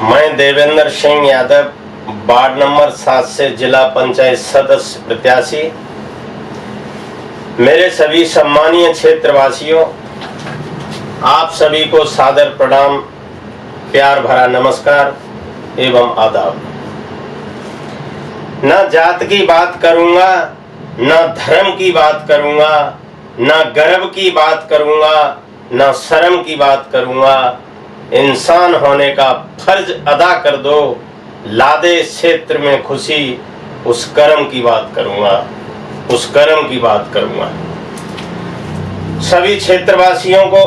मैं Devendra Singh Yadav ward number 7 से जिला पंचायत सदस्य प्रत्याशी। मेरे सभी सम्मानीय क्षेत्रवासियों, आप सभी को सादर प्रणाम, प्यार भरा नमस्कार एवं आदाब। न जात की बात करूंगा, न धर्म की बात करूंगा, न गर्व की बात करूंगा, न शर्म की बात करूंगा। इंसान होने का फर्ज अदा कर दो, लादे क्षेत्र में खुशी, उस कर्म की बात करूंगा, उस कर्म की बात करूंगा। सभी क्षेत्रवासियों को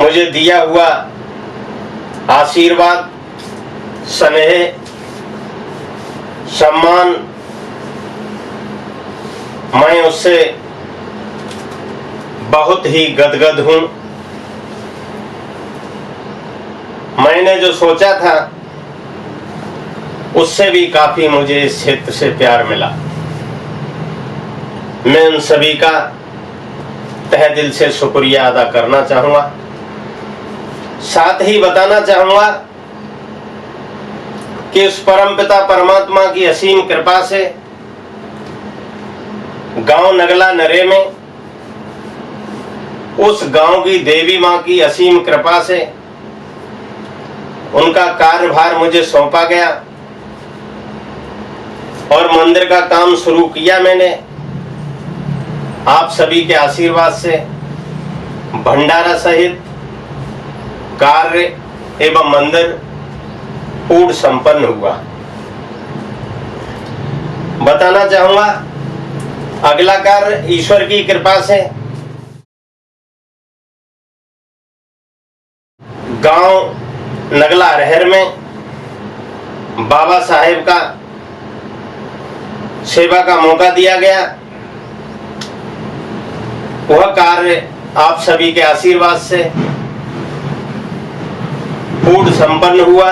मुझे दिया हुआ आशीर्वाद, स्नेह, सम्मान, मैं उससे बहुत ही गदगद हूं। मैंने जो सोचा था उससे भी काफी मुझे इस क्षेत्र से प्यार मिला। मैं उन सभी का तहे दिल से शुक्रिया अदा करना चाहूंगा। साथ ही बताना चाहूंगा कि उस परमपिता परमात्मा की असीम कृपा से गांव नगला नरे में उस गांव की देवी मां की असीम कृपा से उनका कार्यभार मुझे सौंपा गया और मंदिर का काम शुरू किया मैंने। आप सभी के आशीर्वाद से भंडारा सहित कार्य एवं मंदिर पूर्ण संपन्न हुआ। बताना चाहूंगा, अगला कार्य ईश्वर की कृपा से गांव नगला अरहर में बाबा साहेब का सेवा का मौका दिया गया। वह कार्य आप सभी के आशीर्वाद से पूर्ण संपन्न हुआ।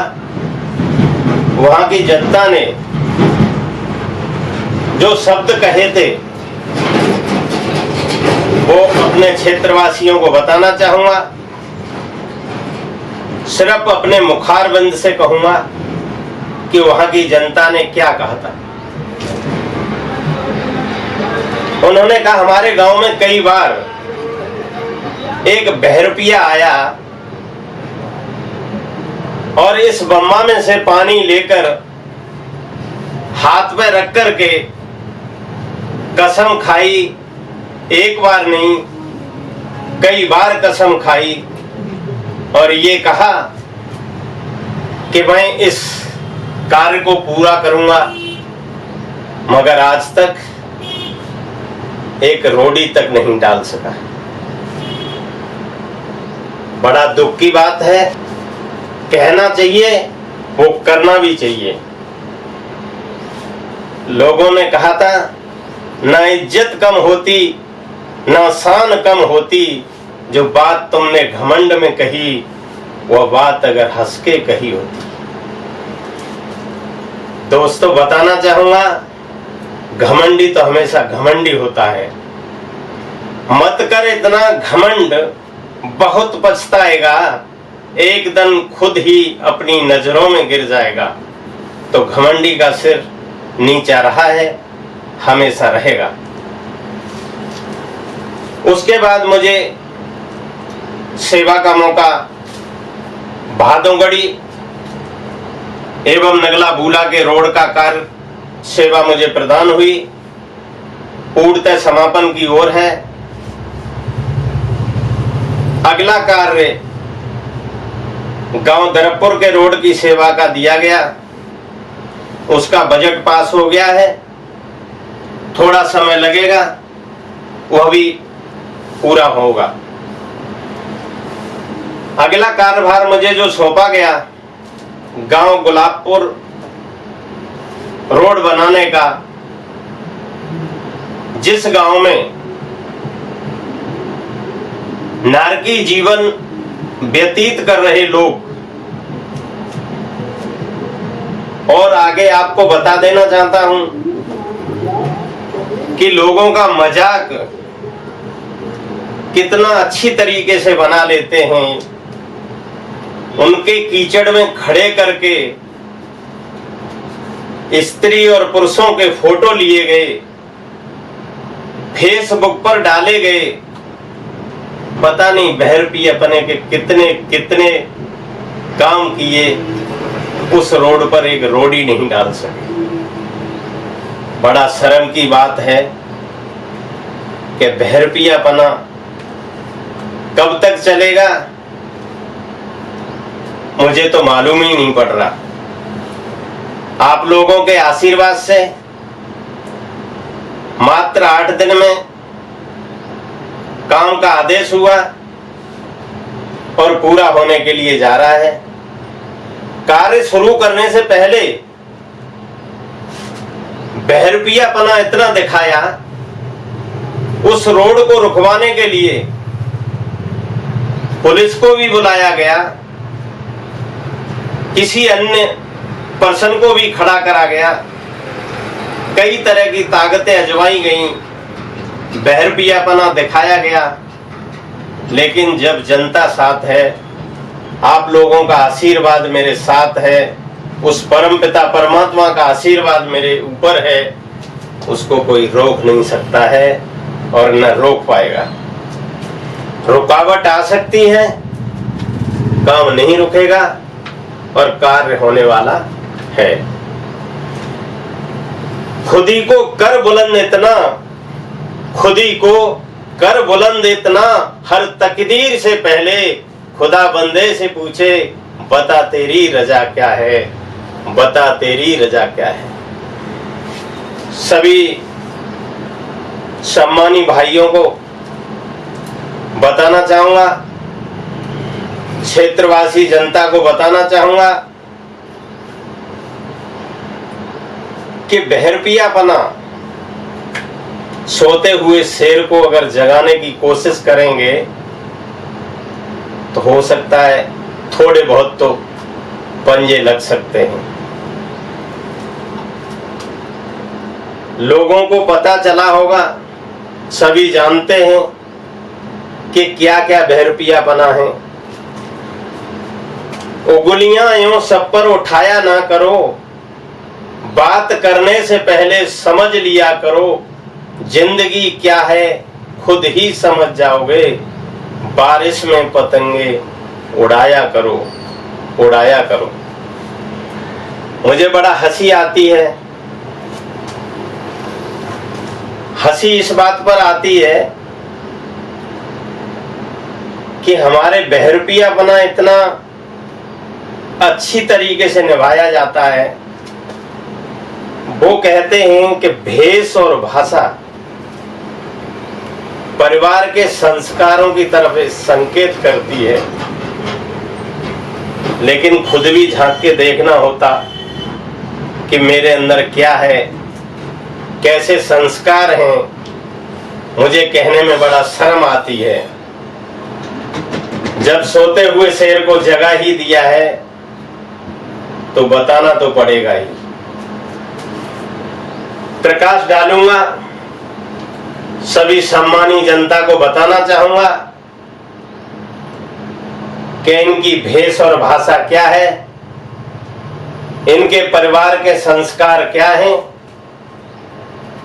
वहां की जनता ने जो शब्द कहे थे वो अपने क्षेत्रवासियों को बताना चाहूंगा। सिर्फ अपने मुखारबंद से कहूंगा कि वहां की जनता ने क्या कहा था। उन्होंने कहा, हमारे गांव में कई बार एक बहरुपिया आया और इस बम्मा में से पानी लेकर हाथ में रख करके कसम खाई। एक बार नहीं, कई बार कसम खाई और ये कहा कि मैं इस कार्य को पूरा करूंगा, मगर आज तक एक रोड़ी तक नहीं डाल सका। बड़ा दुख की बात है। कहना चाहिए, वो करना भी चाहिए। लोगों ने कहा था, ना इज्जत कम होती, ना शान कम होती, जो बात तुमने घमंड में कही, वह बात अगर हंस के कही होती। दोस्तों, बताना चाहूंगा, घमंडी तो हमेशा घमंडी होता है। मत कर इतना घमंड, बहुत पछताएगा। एक दिन खुद ही अपनी नजरों में गिर जाएगा। तो घमंडी का सिर नीचा रहा है, हमेशा रहेगा। उसके बाद मुझे सेवा का मौका भादोगढ़ी एवं नगला बूला के रोड का कार्य सेवा मुझे प्रदान हुई, पूर्णतः समापन की ओर है। अगला कार्य गांव दरपुर के रोड की सेवा का दिया गया। उसका बजट पास हो गया है, थोड़ा समय लगेगा, वह भी पूरा होगा। अगला कार्यभार मुझे जो सौंपा गया, गांव गुलाबपुर रोड बनाने का, जिस गांव में नारकी जीवन व्यतीत कर रहे लोग, और आगे आपको बता देना चाहता हूं कि लोगों का मजाक कितना अच्छी तरीके से बना लेते हैं। उनके कीचड़ में खड़े करके स्त्री और पुरुषों के फोटो लिए गए, फेसबुक पर डाले गए। पता नहीं बहरपी अपने के कितने कितने काम किए, उस रोड पर एक रोड़ी नहीं डाल सके। बड़ा शर्म की बात है कि बहरपियापना कब तक चलेगा, मुझे तो मालूम ही नहीं पड़ रहा। आप लोगों के आशीर्वाद से मात्र 8 दिन में काम का आदेश हुआ और पूरा होने के लिए जा रहा है। कार्य शुरू करने से पहले बहरपियापना इतना दिखाया, उस रोड को रुकवाने के लिए पुलिस को भी बुलाया गया, किसी अन्य पर्सन को भी खड़ा करा गया, कई तरह की ताकतें आजमाई गईं, बहरपियापना दिखाया गया। लेकिन जब जनता साथ है, आप लोगों का आशीर्वाद मेरे साथ है, उस परमपिता परमात्मा का आशीर्वाद मेरे ऊपर है, उसको कोई रोक नहीं सकता है और न रोक पाएगा। रुकावट आ सकती है, काम नहीं रुकेगा और कार्य होने वाला है। खुदी को कर बुलंद इतना, खुदी को कर बुलंद इतना, हर तकदीर से पहले खुदा बंदे से पूछे, बता तेरी रजा क्या है, बता तेरी रजा क्या है। सभी सम्मानी भाइयों को बताना चाहूंगा, क्षेत्रवासी जनता को बताना चाहूंगा कि बहरपियापना सोते हुए शेर को अगर जगाने की कोशिश करेंगे तो हो सकता है थोड़े बहुत तो पंजे लग सकते हैं। लोगों को पता चला होगा, सभी जानते हैं कि क्या क्या बहरपियापना है। उंगलियां यूं सब पर उठाया ना करो, बात करने से पहले समझ लिया करो, जिंदगी क्या है खुद ही समझ जाओगे, बारिश में पतंगे उड़ाया करो, उड़ाया करो। मुझे बड़ा हंसी आती है, हंसी इस बात पर आती है कि हमारे बहरपियापना इतना अच्छी तरीके से निभाया जाता है। वो कहते हैं कि भेष और भाषा परिवार के संस्कारों की तरफ संकेत करती है, लेकिन खुद भी झांक के देखना होता कि मेरे अंदर क्या है, कैसे संस्कार हैं। मुझे कहने में बड़ा शर्म आती है। जब सोते हुए शेर को जगा ही दिया है तो बताना तो पड़ेगा ही। प्रकाश डालूंगा, सभी सम्मानी जनता को बताना चाहूंगा कि इनकी भेष और भाषा क्या है, इनके परिवार के संस्कार क्या हैं।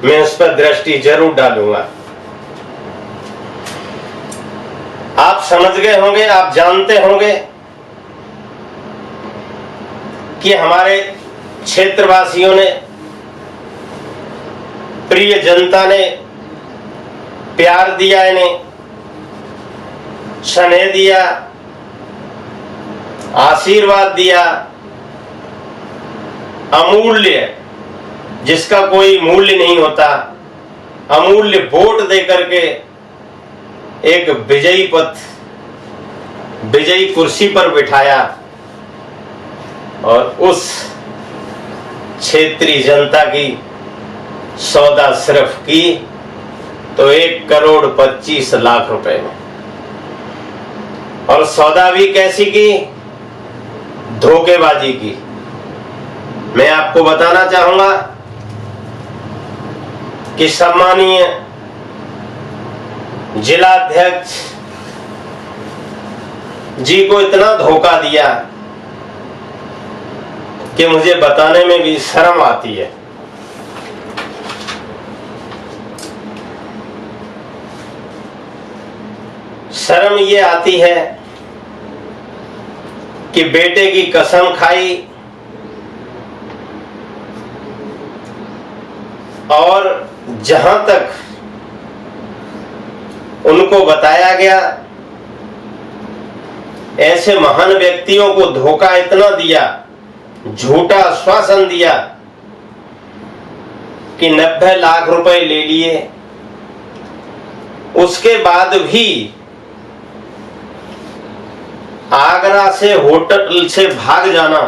मैं उस पर दृष्टि जरूर डालूंगा। आप समझ गए होंगे, आप जानते होंगे कि हमारे क्षेत्रवासियों ने, प्रिय जनता ने प्यार दिया, इन्हें स्नेह दिया, आशीर्वाद दिया, अमूल्य, जिसका कोई मूल्य नहीं होता, अमूल्य वोट देकर के एक विजयी पथ, विजयी कुर्सी पर बिठाया और उस क्षेत्रीय जनता की सौदा सिर्फ की तो 1,25,00,000 रुपए में। और सौदा भी कैसी की? धोखेबाजी की। मैं आपको बताना चाहूंगा कि सम्मानीय जिलाध्यक्ष जी को इतना धोखा दिया कि मुझे बताने में भी शर्म आती है। शर्म ये आती है कि बेटे की कसम खाई और जहां तक उनको बताया गया, ऐसे महान व्यक्तियों को धोखा इतना दिया, झूठा आश्वासन दिया कि 90 लाख रुपए ले लिए। उसके बाद भी आगरा से होटल से भाग जाना,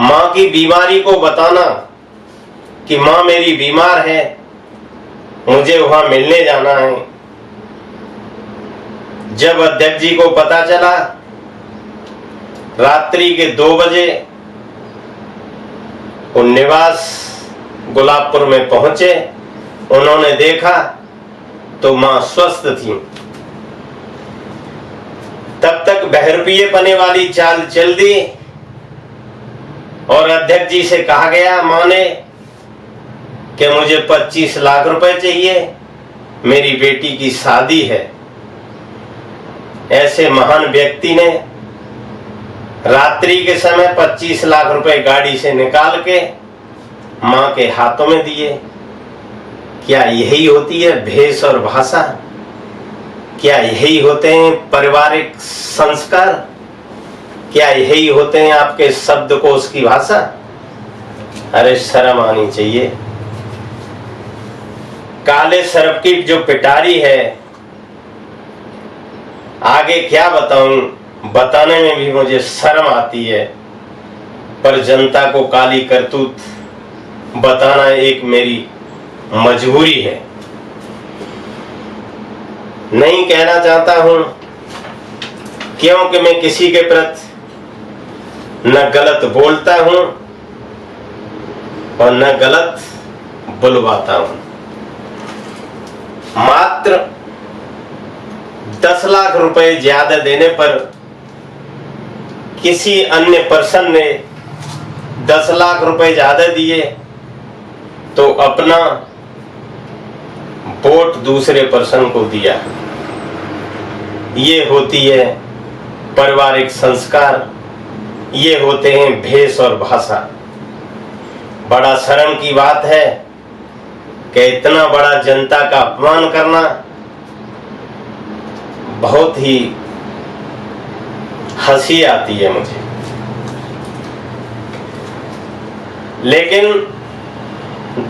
मां की बीमारी को बताना कि मां मेरी बीमार है, मुझे वहां मिलने जाना है। जब अध्यक्ष जी को पता चला, रात्रि के 2 बजे वो निवास गुलाबपुर में पहुंचे। उन्होंने देखा तो मां स्वस्थ थी। तब तक बहरुपये पने वाली चाल चल दी और अध्यक्ष जी से कहा गया मां ने कि मुझे 25 लाख रुपए चाहिए, मेरी बेटी की शादी है। ऐसे महान व्यक्ति ने रात्रि के समय 25 लाख रुपए गाड़ी से निकाल के मां के हाथों में दिए। क्या यही होती है भेष और भाषा? क्या यही होते हैं पारिवारिक संस्कार? क्या यही होते हैं आपके शब्दकोश की भाषा? अरे शर्म आनी चाहिए। काले सर्प की जो पिटारी है, आगे क्या बताऊं, बताने में भी मुझे शर्म आती है, पर जनता को काली करतूत बताना एक मेरी मजबूरी है। नहीं कहना चाहता हूं क्योंकि मैं किसी के प्रति न गलत बोलता हूं और न गलत बुलवाता हूं। मात्र 10 लाख रुपए ज्यादा देने पर किसी अन्य पर्सन ने 10 लाख रुपए ज्यादा दिए तो अपना वोट दूसरे पर्सन को दिया। ये होती है पारिवारिक संस्कार, ये होते हैं भेष और भाषा। बड़ा शर्म की बात है कि इतना बड़ा जनता का अपमान करना बहुत ही हंसी आती है मुझे। लेकिन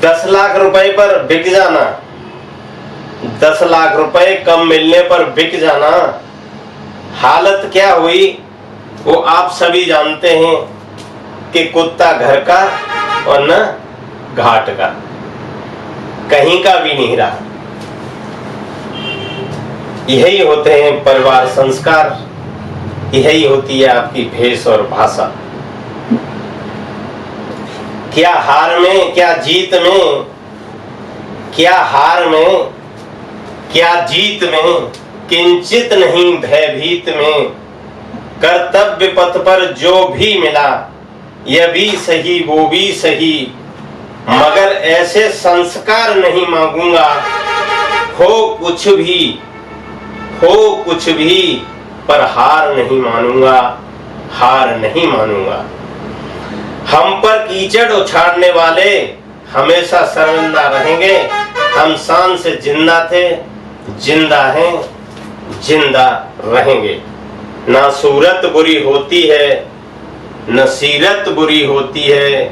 10 लाख रुपए पर बिक जाना, 10 लाख रुपए कम मिलने पर बिक जाना, हालत क्या हुई वो आप सभी जानते हैं कि कुत्ता घर का और न घाट का, कहीं का भी नहीं रहा। यही होते हैं परिवार संस्कार, यही होती है आपकी भेष और भाषा। क्या हार में, क्या जीत में, क्या हार में, क्या जीत में, किंचित नहीं भयभीत में, कर्तव्य पथ पर जो भी मिला यह भी सही वो भी सही, मगर ऐसे संस्कार नहीं मांगूंगा। हो कुछ भी पर हार नहीं मानूंगा, हार नहीं मानूंगा। हम पर कीचड़ उछाड़ने वाले हमेशा शर्मिंदा रहेंगे। हम शान से जिंदा थे, जिंदा हैं, जिंदा रहेंगे। ना सूरत बुरी होती है, न सीरत बुरी होती है,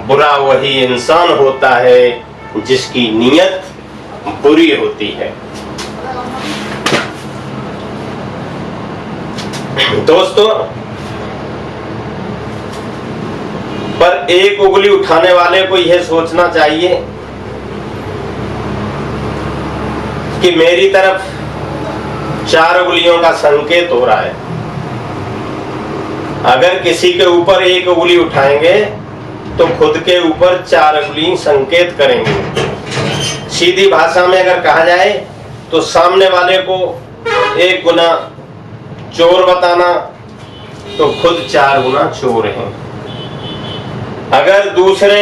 बुरा वही इंसान होता है जिसकी नीयत बुरी होती है। दोस्तों, पर एक उंगली उठाने वाले को यह सोचना चाहिए कि मेरी तरफ 4 उंगलियों का संकेत हो रहा है। अगर किसी के ऊपर एक उंगली उठाएंगे तो खुद के ऊपर 4 उंगली संकेत करेंगे। सीधी भाषा में अगर कहा जाए तो सामने वाले को 1 गुना चोर बताना तो खुद 4 गुना चोर हैं। अगर दूसरे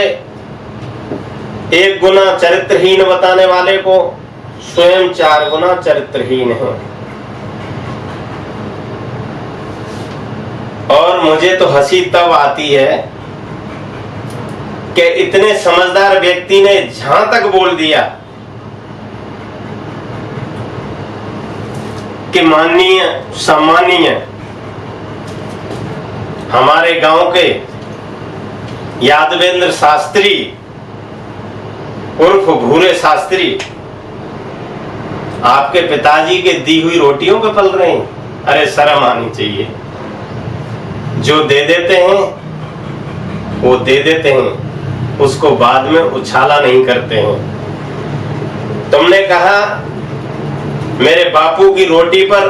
1 गुना चरित्रहीन बताने वाले को, स्वयं 4 गुना चरित्रहीन है। और मुझे तो हंसी तब आती है कि इतने समझदार व्यक्ति ने जहां तक बोल दिया कि माननीय सम्मानीय हमारे गांव के यादवेंद्र शास्त्री उर्फ भूरे शास्त्री आपके पिताजी के दी हुई रोटियों पे पल रहे हैं। अरे शर्म आनी चाहिए। जो दे देते हैं वो दे देते हैं, उसको बाद में उछाला नहीं करते हैं। तुमने कहा मेरे बापू की रोटी पर,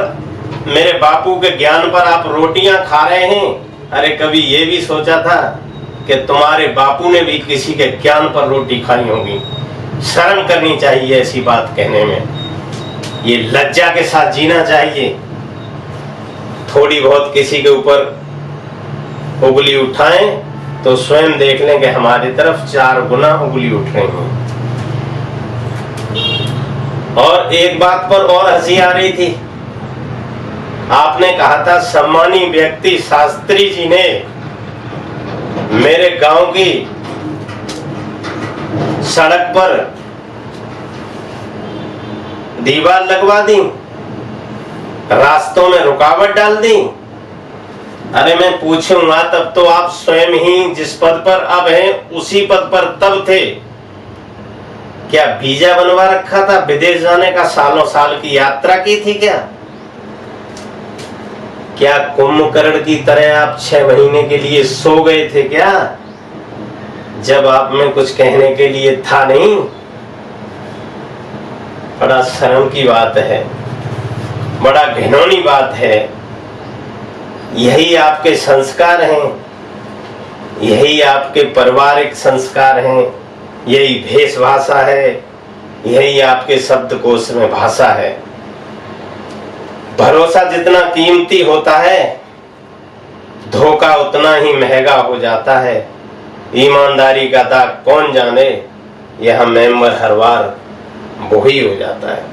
मेरे बापू के ज्ञान पर आप रोटियां खा रहे हैं। अरे कभी ये भी सोचा था कि तुम्हारे बापू ने भी किसी के ज्ञान पर रोटी खाई होगी? शर्म करनी चाहिए ऐसी बात कहने में। ये लज्जा के साथ जीना चाहिए। थोड़ी बहुत किसी के ऊपर उंगली उठाएं तो स्वयं देख लें कि हमारी तरफ 4 गुना उंगली उठ रही है। और एक बात पर और हंसी आ रही थी। आपने कहा था सम्मानी व्यक्ति शास्त्री जी ने मेरे गांव की सड़क पर दीवार लगवा दी, रास्तों में रुकावट डाल दी। अरे मैं पूछूंगा तब तो आप स्वयं ही जिस पद पर अब हैं उसी पद पर तब थे। क्या वीजा बनवा रखा था? विदेश जाने का सालों साल की यात्रा की थी क्या? क्या कुंभकर्ण की तरह आप 6 महीने के लिए सो गए थे क्या, जब आप में कुछ कहने के लिए था नहीं? बड़ा शर्म की बात है, बड़ा घिनौनी बात है। यही आपके संस्कार हैं, यही आपके पारिवारिक संस्कार हैं, यही भेषभाषा है, यही आपके शब्दकोश में भाषा है। भरोसा जितना कीमती होता है, धोखा उतना ही महंगा हो जाता है। ईमानदारी का दाग कौन जाने, यह मेंबर हर बार वही हो जाता है।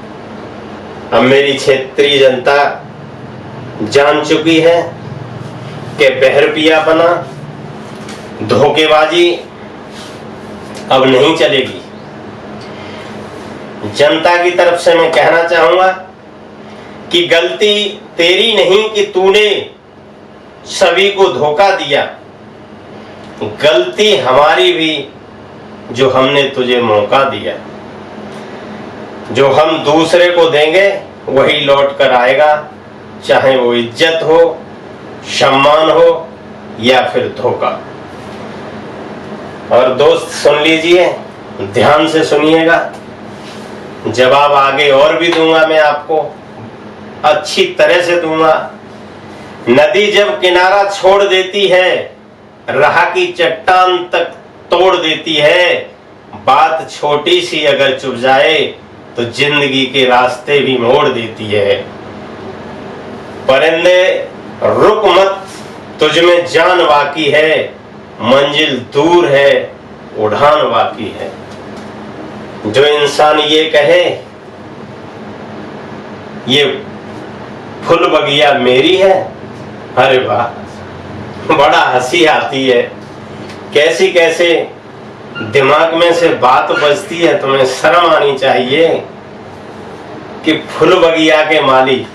अब मेरी क्षेत्रीय जनता जान चुकी है कि बहरपिया बना धोखेबाजी अब नहीं चलेगी। जनता की तरफ से मैं कहना चाहूंगा कि गलती तेरी नहीं कि तूने सभी को धोखा दिया, गलती हमारी भी जो हमने तुझे मौका दिया। जो हम दूसरे को देंगे वही लौट कर आएगा, चाहे वो इज्जत हो, सम्मान हो या फिर धोखा। और दोस्त सुन लीजिए, ध्यान से सुनिएगा, जवाब आगे और भी दूंगा मैं आपको, अच्छी तरह से दूंगा। नदी जब किनारा छोड़ देती है, राह की चट्टान तक तोड़ देती है। बात छोटी सी अगर चुप जाए तो जिंदगी के रास्ते भी मोड़ देती है। परिंदे रुक मत, तुझ में जान बाकी है, मंजिल दूर है, उड़ान बाकी है। जो इंसान ये कहे ये फुल बगिया मेरी है, अरे वाह, बड़ा हंसी आती है। कैसी कैसे दिमाग में से बात बजती है, तुम्हें शर्म आनी चाहिए कि फुल बगिया के मालिक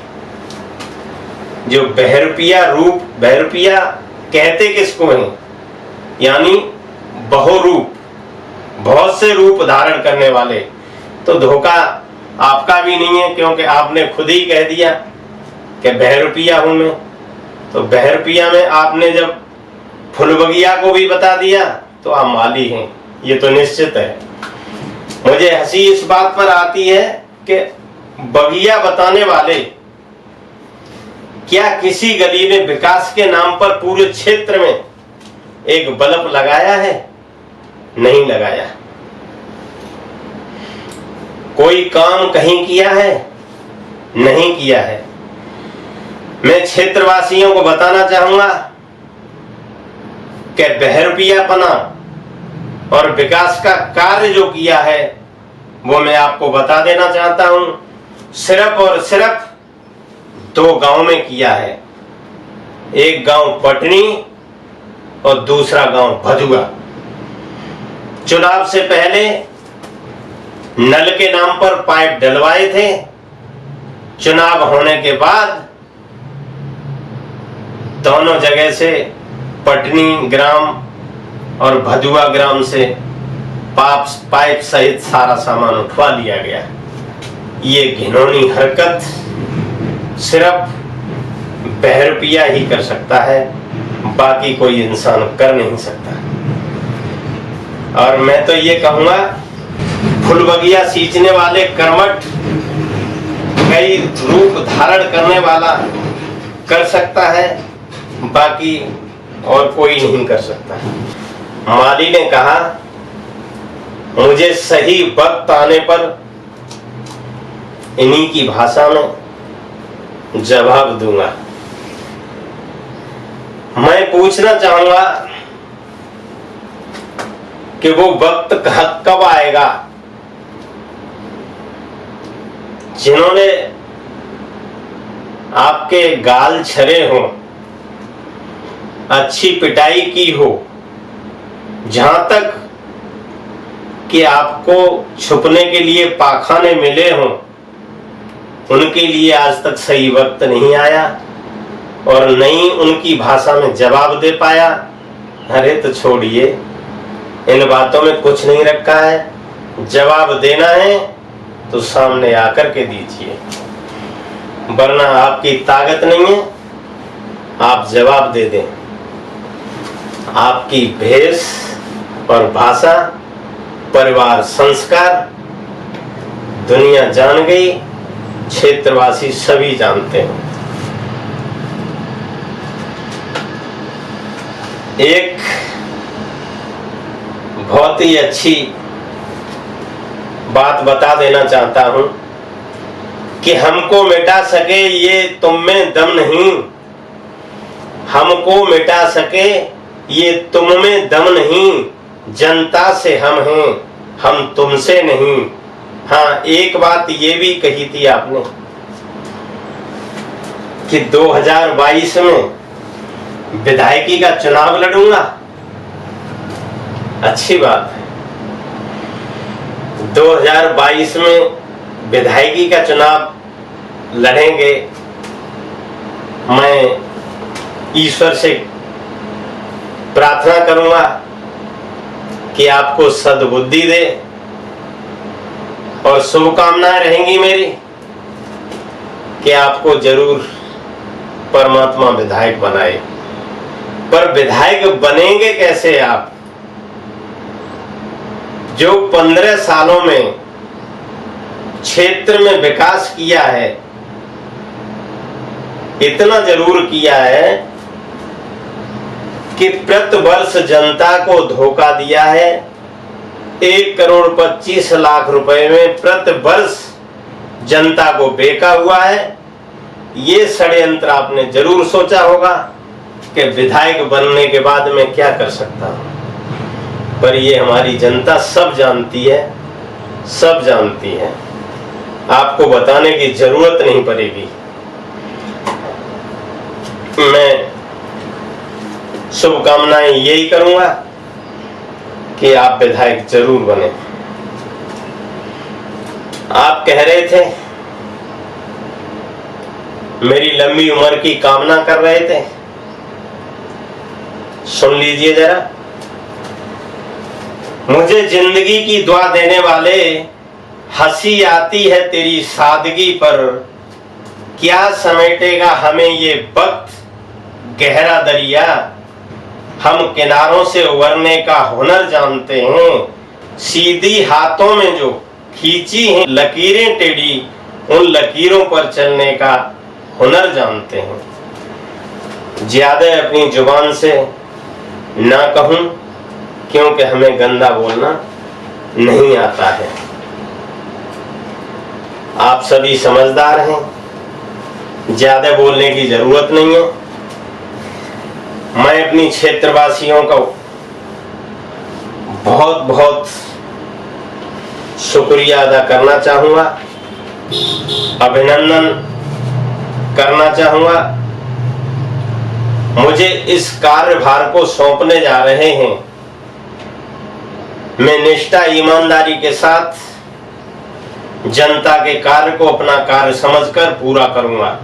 जो बहरपिया रूप, बहरपिया कहते किसको हैं, यानी बहुरूप, बहुत से रूप धारण करने वाले। तो धोखा आपका भी नहीं है, क्योंकि आपने खुद ही कह दिया कि बहरपिया हूं मैं। तो बहरपिया में आपने जब फुलबगिया को भी बता दिया तो आप माली हैं, ये तो निश्चित है। मुझे हंसी इस बात पर आती है कि बगिया बताने वाले क्या किसी गली में विकास के नाम पर पूरे क्षेत्र में एक बल्ब लगाया है? नहीं लगाया। कोई काम कहीं किया है? नहीं किया है। मैं क्षेत्रवासियों को बताना चाहूंगा कि बहरूपियापना और विकास का कार्य जो किया है वो मैं आपको बता देना चाहता हूं। सिर्फ और सिर्फ 2 गांव में किया है, एक गांव पटनी और दूसरा गांव भदुआ। चुनाव से पहले नल के नाम पर पाइप डलवाए थे, चुनाव होने के बाद दोनों जगह से पटनी ग्राम और भदुआ ग्राम से पाइप सहित सारा सामान उठवा लिया गया। ये घिनौनी हरकत सिर्फ बहरूपिया ही कर सकता है, बाकी कोई इंसान कर नहीं सकता। और मैं तो ये कहूंगा फुलबगिया सींचने वाले कर्मठ कई रूप धारण करने वाला कर सकता है, बाकी और कोई नहीं कर सकता। माली ने कहा मुझे सही वक्त आने पर इन्हीं की भाषा में जवाब दूंगा। मैं पूछना चाहूंगा कि वो वक्त कब आएगा जिन्होंने आपके गाल छरे हो, अच्छी पिटाई की हो, जहां तक कि आपको छुपने के लिए पाखाने मिले हों, उनके लिए आज तक सही वक्त नहीं आया और नहीं उनकी भाषा में जवाब दे पाया। अरे तो छोड़िए, इन बातों में कुछ नहीं रखा है। जवाब देना है तो सामने आकर के दीजिए, वरना आपकी ताकत नहीं है। आप जवाब दे दें। आपकी भेष और भाषा, परिवार, संस्कार दुनिया जान गई, क्षेत्रवासी सभी जानते हैं। एक बहुत ही अच्छी बात बता देना चाहता हूं कि हमको मिटा सके ये तुम में दम नहीं, हमको मिटा सके ये तुम में दम नहीं, जनता से हम हैं, हम तुमसे नहीं। हाँ, एक बात ये भी कही थी आपने कि 2022 में विधायकी का चुनाव लड़ूंगा। अच्छी बात है, 2022 में विधायकी का चुनाव लड़ेंगे। मैं ईश्वर से प्रार्थना करूंगा कि आपको सद्बुद्धि दे और शुभकामनाएं रहेंगी मेरी कि आपको जरूर परमात्मा विधायक बनाए। पर विधायक बनेंगे कैसे आप, जो 15 सालों में क्षेत्र में विकास किया है? इतना जरूर किया है कि प्रति वर्ष जनता को धोखा दिया है। 1,25,00,000 रुपए में प्रति वर्ष जनता को बेचा हुआ है। ये षड्यंत्र आपने जरूर सोचा होगा कि विधायक बनने के बाद मैं क्या कर सकता हूं, पर ये हमारी जनता सब जानती है, सब जानती है। आपको बताने की जरूरत नहीं पड़ेगी। मैं शुभकामनाएं यही करूंगा कि आप विधायक जरूर बने। आप कह रहे थे, मेरी लंबी उम्र की कामना कर रहे थे। सुन लीजिए जरा, मुझे जिंदगी की दुआ देने वाले, हंसी आती है तेरी सादगी पर, क्या समेटेगा हमें ये वक्त गहरा दरिया। हम किनारों से उबरने का हुनर जानते हैं, सीधी हाथों में जो खींची हैं लकीरें टेढ़ी, उन लकीरों पर चलने का हुनर जानते हैं। ज्यादा अपनी जुबान से ना कहूं, क्योंकि हमें गंदा बोलना नहीं आता है। आप सभी समझदार हैं, ज्यादा बोलने की जरूरत नहीं है। मैं अपनी क्षेत्रवासियों का बहुत बहुत शुक्रिया अदा करना चाहूंगा, अभिनंदन करना चाहूंगा। मुझे इस कार्यभार को सौंपने जा रहे हैं, मैं निष्ठा ईमानदारी के साथ जनता के कार्य को अपना कार्य समझकर पूरा करूंगा।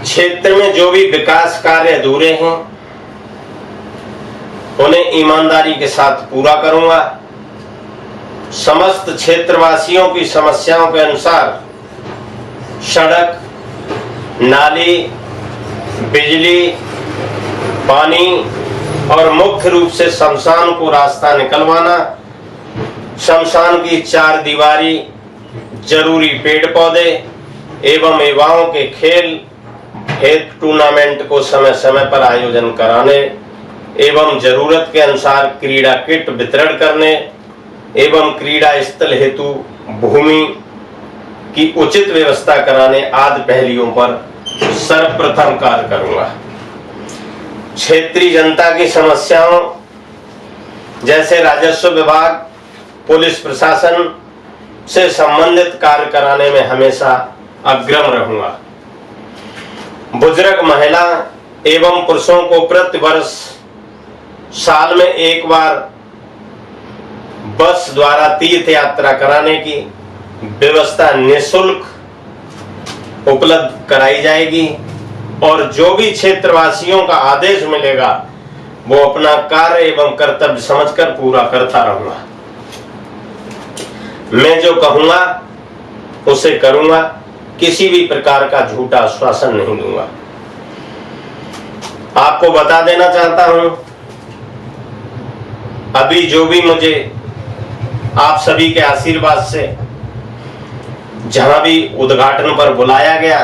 क्षेत्र में जो भी विकास कार्य अधूरे हैं उन्हें ईमानदारी के साथ पूरा करूंगा। समस्त क्षेत्रवासियों की समस्याओं के अनुसार सड़क, नाली, बिजली, पानी और मुख्य रूप से शमशान को रास्ता निकलवाना, शमशान की चार दीवारी, जरूरी पेड़ पौधे एवं युवाओं के खेल हेतु टूर्नामेंट को समय समय पर आयोजन कराने एवं जरूरत के अनुसार क्रीड़ा किट वितरण करने एवं क्रीड़ा स्थल हेतु भूमि की उचित व्यवस्था कराने आदि पहलियों पर सर्वप्रथम कार्य करूंगा। क्षेत्रीय जनता की समस्याओं जैसे राजस्व विभाग, पुलिस प्रशासन से संबंधित कार्य कराने में हमेशा अग्रम रहूंगा। बुजुर्ग महिला एवं पुरुषों को प्रति वर्ष साल में एक बार बस द्वारा तीर्थ यात्रा कराने की व्यवस्था निःशुल्क उपलब्ध कराई जाएगी और जो भी क्षेत्रवासियों का आदेश मिलेगा वो अपना कार्य एवं कर्तव्य समझकर पूरा करता रहूंगा। मैं जो कहूंगा उसे करूंगा, किसी भी प्रकार का झूठा आश्वासन नहीं दूंगा। आपको बता देना चाहता हूं, अभी जो भी मुझे आप सभी के आशीर्वाद से जहां भी उद्घाटन पर बुलाया गया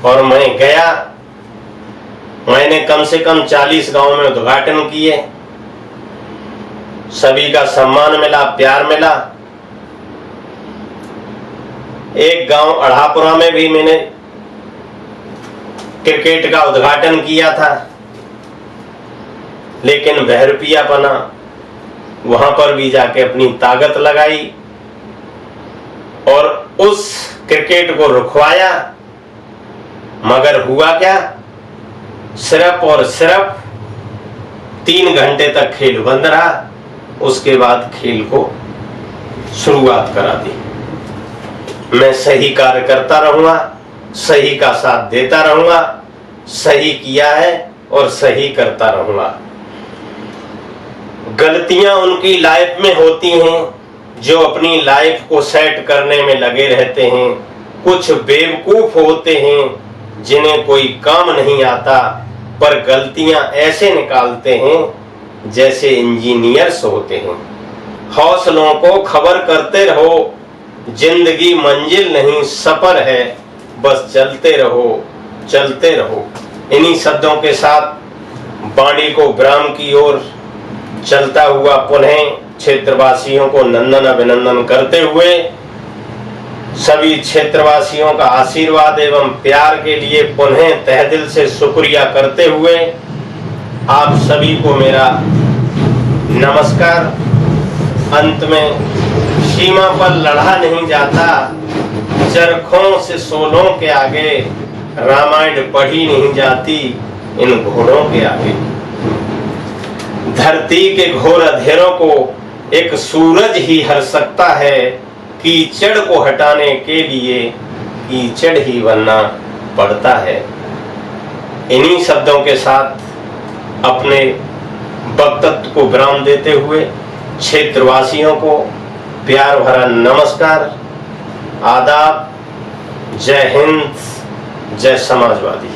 और मैं गया, मैंने कम से कम 40 गांव में उद्घाटन किए, सभी का सम्मान मिला, प्यार मिला। एक गांव अढ़ापुरा में भी मैंने क्रिकेट का उद्घाटन किया था, लेकिन बहरपिया बना, वहां पर भी जाके अपनी ताकत लगाई और उस क्रिकेट को रुकवाया। मगर हुआ क्या, सिर्फ और सिर्फ 3 घंटे तक खेल बंद रहा, उसके बाद खेल को शुरुआत करा दी। मैं सही कार्य करता रहूंगा, सही का साथ देता रहूंगा, सही किया है और सही करता रहूंगा। गलतियां उनकी लाइफ में होती हैं जो अपनी लाइफ को सेट करने में लगे रहते हैं। कुछ बेवकूफ होते हैं जिन्हें कोई काम नहीं आता, पर गलतियां ऐसे निकालते हैं जैसे इंजीनियर्स होते हैं। हौसलों को खबर करते रहो, जिंदगी मंजिल नहीं सफर है, बस चलते रहो चलते रहो। इन्हीं शब्दों के साथ वाणी को विराम की ओर चलता हुआ पुनः क्षेत्रवासियों को नंदन अभिनंदन करते हुए, सभी क्षेत्रवासियों का आशीर्वाद एवं प्यार के लिए पुनः तहे दिल से शुक्रिया करते हुए आप सभी को मेरा नमस्कार। अंत में, सीमा पर लड़ा नहीं जाता, चरखों से सोलों के आगे, रामायण पढ़ी नहीं जाती इन घोड़ों के आगे। धरती के घोर अंधेरों को एक सूरज ही हर सकता है, कीचड़ को हटाने के लिए कीचड़ ही बनना पड़ता है। इन्हीं शब्दों के साथ अपने वक्तव्य को विराम देते हुए क्षेत्रवासियों को प्यार भरा नमस्कार, आदाब, जय हिंद, जय समाजवादी।